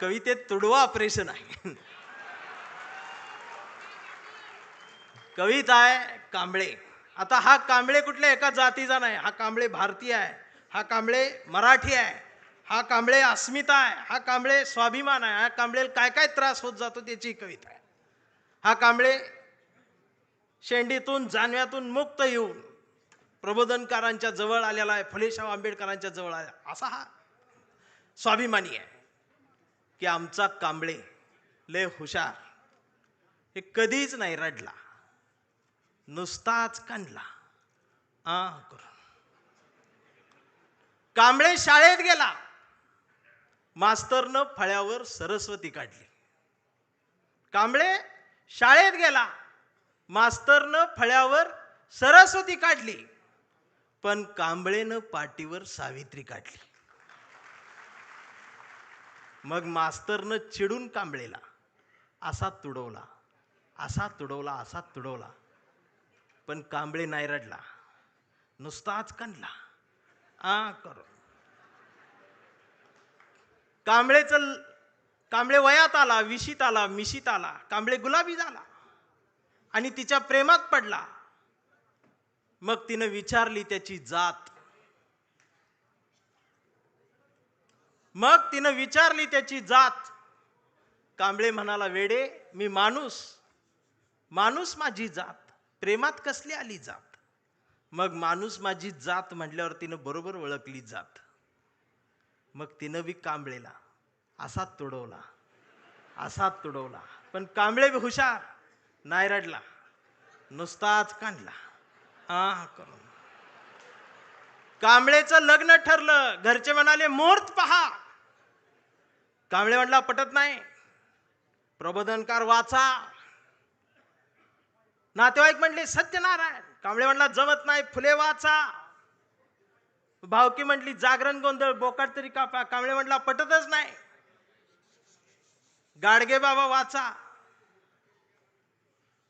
कवितेत तुडवा ऑपरेशन आहे. कविता आहे कांबळे. आता हा कांबळे कुठल्या एका जातीचा नाही, हा कांबळे भारतीय आहे, हा कांबळे मराठी आहे, हा कांबळे अस्मिता आहे, हा कांबळे स्वाभिमान आहे, हा कांबळे काय काय त्रास होत जातो त्याची कविता आहे. हा कांबळे शेंडीतून जानव्यातून मुक्त येऊन प्रबोधनकारांच्या जवळ आलेला आहे, फुलेशाह आंबेडकरांच्या जवळ आला, असा हा स्वाभिमानी आहे की आमचा कांबळे लय हुशार, हे कधीच नाही रडला, नुसताच कांडला करून. कांबळे शाळेत गेला, मास्तरनं फळ्यावर सरस्वती काढली. कांबळे शाळेत गेला, मास्तरनं फळ्यावर सरस्वती काढली, पण कांबळेनं पाटीवर सावित्री काढली. मग मास्तरनं चिडून कांबळेला असा तुडवला, असा तुडवला, असा तुडवला, पण कांबळे नाही रडला, नुसताच कांडला करून. कांबळे वयात आला, विशीत आला, मिशीत आला, कांबळे गुलाबी झाला आणि तिच्या प्रेमात पडला. मग तिनं विचारली त्याची जात, कांबळे म्हणाला, वेडे मी माणूस, माणूस माझी जात, प्रेमात कसली आली जात. मग माणूस माझी जात म्हटल्यावर तिनं बरोबर ओळखली जात. मग तिनं बी कांबळेला असा तुडवला, असा तुडवला, पण कांबळे बी हुशार, नाही रडला, नुसताच कांडला करून. कांबळेचं लग्न ठरलं. घरचे म्हणाले मुहूर्त पहा. कांबळे म्हटला पटत नाही, प्रबोधनकार वाचा. नातेवाईक म्हटले सत्यनारायण. कांबळे म्हटला जमत नाही, फुले वाचा. भावकी म्हटली जागरण गोंधळ, बोकाट तरी कापा. कांबळे म्हटला पटतच नाही, गाडगे बाबा वाचा.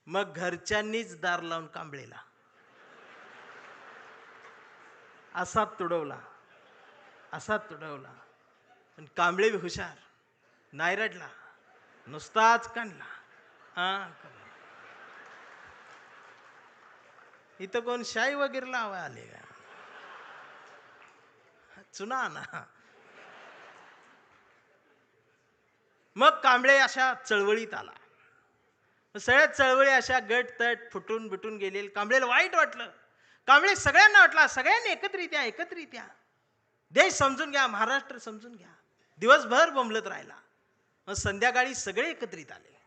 मग घरच्यांनीच दार लावून कांबळेला असा तुडवला, असा तुडवला, पण कांबळे बी हुशार, नाही रडला, नुसताच कांडला. इथं कोण शाई वगैरे लावा आले का? चुना ना. मग कांबळे अशा चळवळीत आला. सगळ्या चळवळी अशा गट तट फुटून बिटून गेले. कांबळेला वाईट वाटलं. कांबळे सगळ्यांना वाटला, सगळ्यांनी एकत्रित या, एकत्रित या, देश समजून घ्या, महाराष्ट्र समजून घ्या. दिवसभर बोंबलत राहिला. मग संध्याकाळी सगळे एकत्रित आले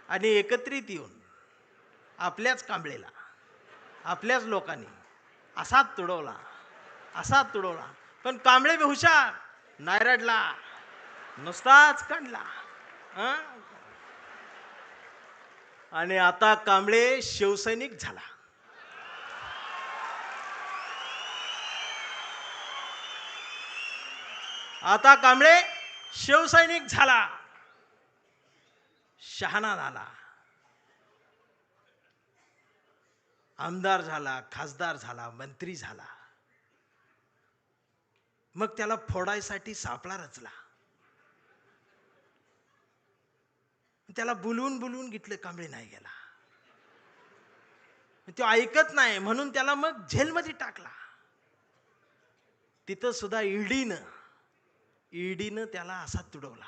आणि एकत्रित येऊन आपल्याच कांबळेला, आपल्याच लोकांनी असा तुडवला, असा तुडवला, पण कांबळे बी हुशार, नाही रडला, नुसताच कांडला. आणि आता कांबळे शिवसैनिक झाला. आता कांबळे शिवसैनिक झाला, शहाणा झाला, आमदार झाला, खासदार झाला, मंत्री झाला. मग त्याला फोडायसाठी सापळा रचला. त्याला बुलवून बुलवून घेतलं, कांबळे नाही गेला. तो ऐकत नाही म्हणून त्याला मग जेलमध्ये टाकला. तिथं सुद्धा ईडीनं त्याला असा तुडवला,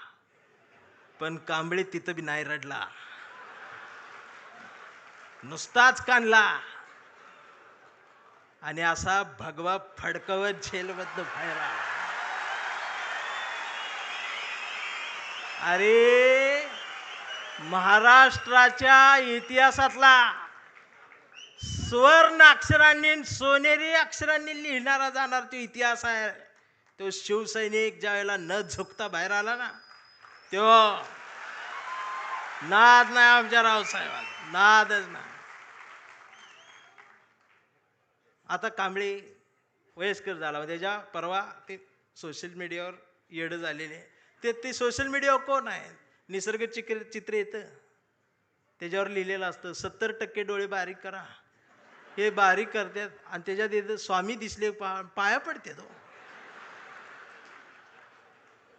पण कांबळे तिथं बी नाही रडला, नुसताच कांडला आणि असा भगवा फडकवत जेलमधनं बाहेर आला. अरे महाराष्ट्राच्या इतिहासातला सुवर्ण अक्षरांनी, सोनेरी अक्षरांनी लिहिणारा जाणार तो इतिहास आहे. तो शिवसैनिक ज्या वेळेला न झुकता बाहेर आला ना, तो नाद नाही आमच्या रावसाहेबांना, नादच नाही. आता कांबळे वयस्कर झाला. त्याच्या परवा ते सोशल मीडियावर येडं झालेले, ते सोशल मीडियावर कोण आहे, निसर्ग चित्र येतं, त्याच्यावर लिहिलेलं असतं 70% डोळे बारीक करा. हे बारीक करतात आणि त्याच्यात येतं स्वामी दिसले पाया पडते तो.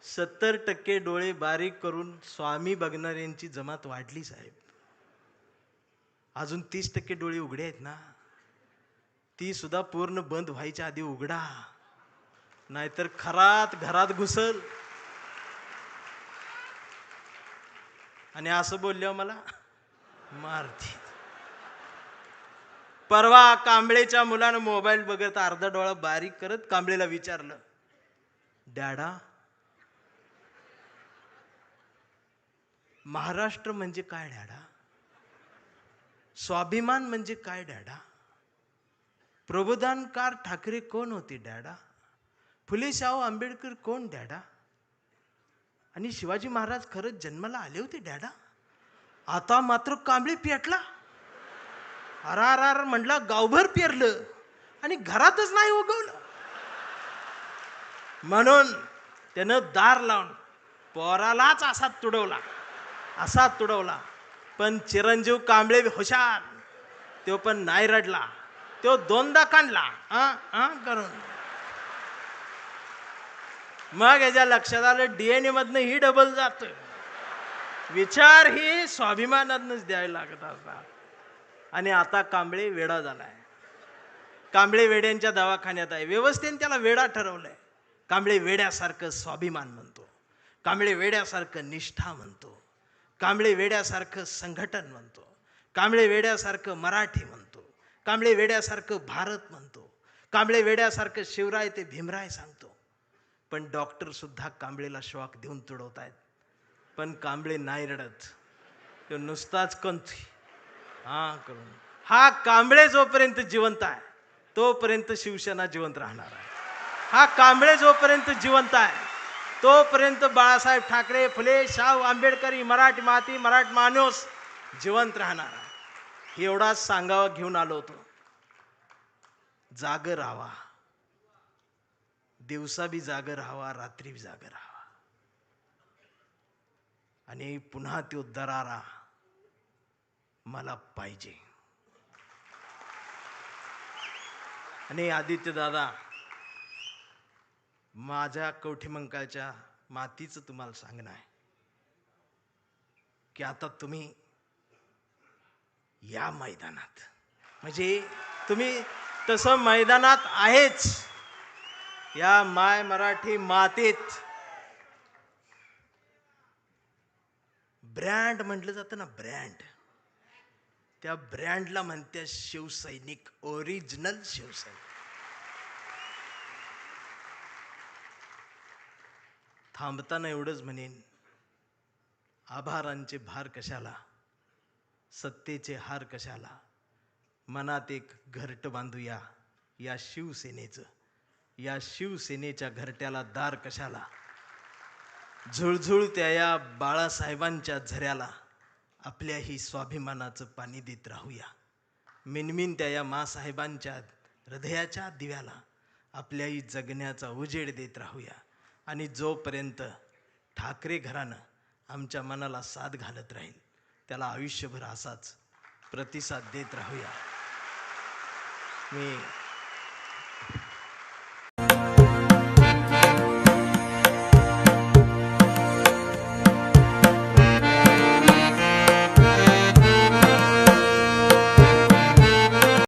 70% डोळे बारीक करून स्वामी बघणाऱ्यांची जमात वाढली साहेब. अजून 30% डोळे उघडे आहेत ना, ती सुद्धा पूर्ण बंद व्हायच्या आधी उघडा, नाहीतर खरात घरात घुसल. आणि असं बोलल्यावर मला मारती. परवा कांबळेच्या मुलानं मोबाईल बघत अर्धा डोळा बारीक करत कांबळेला विचारलं, डॅडा, महाराष्ट्र म्हणजे काय डॅडा? स्वाभिमान म्हणजे काय डॅडा? प्रबोधनकार ठाकरे कोण होते डॅडा? फुले शाहू आंबेडकर कोण डॅडा? आणि शिवाजी महाराज खरंच जन्माला आले होते डॅडा? आता मात्र कांबळे पेटला. अरार म्हटला, गावभर पेरलं आणि घरातच नाही उगवलं. म्हणून त्यानं दार लावून पोरालाच असा तुडवला. पण चिरंजीव कांबळे हुशार, तो पण नाही रडला, तो दोनदा काढला करून. मग याच्या लक्षात आलं DNA मधनं ही डबल जात. विचार ही स्वाभिमानातनच द्यायला लागत असतात. आणि आता कांबळे वेडा झालाय. कांबळे वेड्यांच्या दवाखान्यात आहे. व्यवस्थेने त्याला वेडा ठरवलंय. कांबळे वेड्यासारखं स्वाभिमान म्हणतो, कांबळे वेड्यासारखं निष्ठा म्हणतो, कांबळे वेड्यासारखं संघटन म्हणतो, कांबळे वेड्यासारखं मराठी म्हणतो, कांबळे वेड्यासारखं भारत म्हणतो, कांबळे वेड्यासारखं शिवराय ते भीमराय सांगतो. पण डॉक्टर सुद्धा कांबळेला शॉक देऊन तुडवतायत. पण कांबळे नाही रडत, तो नुसताच कंथी करून. हा कांबळे जोपर्यंत जिवंत आहे तोपर्यंत शिवसेना जिवंत राहणार आहे. हा कांबळे जोपर्यंत जिवंत आहे तोपर्यंत बाळासाहेब ठाकरे, फुले शाहू आंबेडकरी, मराठी माती, मराठी माणूस जिवंत राहणार आहे. एवढाच सांगावा घेऊन आलो होतो. जागर राहावा, दिवसा बी जागर राहावा, रात्री बी जागर राहावा. आणि पुन्हा तो दरारा मला पाहिजे. आणि आदित्य दादा, माझ्या कवठेमंकाळच्या मातीचं तुम्हाला सांगणं आहे की आता तुम्ही या मैदानात, म्हणजे तुम्ही तसं मैदानात आहेच, या माय मराठी मातीत ब्रँड म्हटलं जातं ना, ब्रँड, त्या ब्रँडला म्हणते शिवसैनिक, ओरिजिनल शिवसैनिक. थांबताना एवढंच म्हणेन, आभारांचे भार कशाला, सत्तेचे हार कशाला, मनात एक घरट बांधूया या शिवसेनेचं, या शिवसेनेच्या घरट्याला दार कशाला. झुळझुळत्या या बाळासाहेबांच्या झऱ्याला आपल्याही स्वाभिमानाचं पाणी देत राहूया. मिनमिनत्या या मासाहेबांच्या हृदयाच्या दिव्याला आपल्याही जगण्याचा उजेड देत राहूया. आणि जोपर्यंत ठाकरे घराणं आमच्या मनाला साथ घालत राहील त्याला आयुष्यभर असाच प्रतिसाद देत राहूया. मी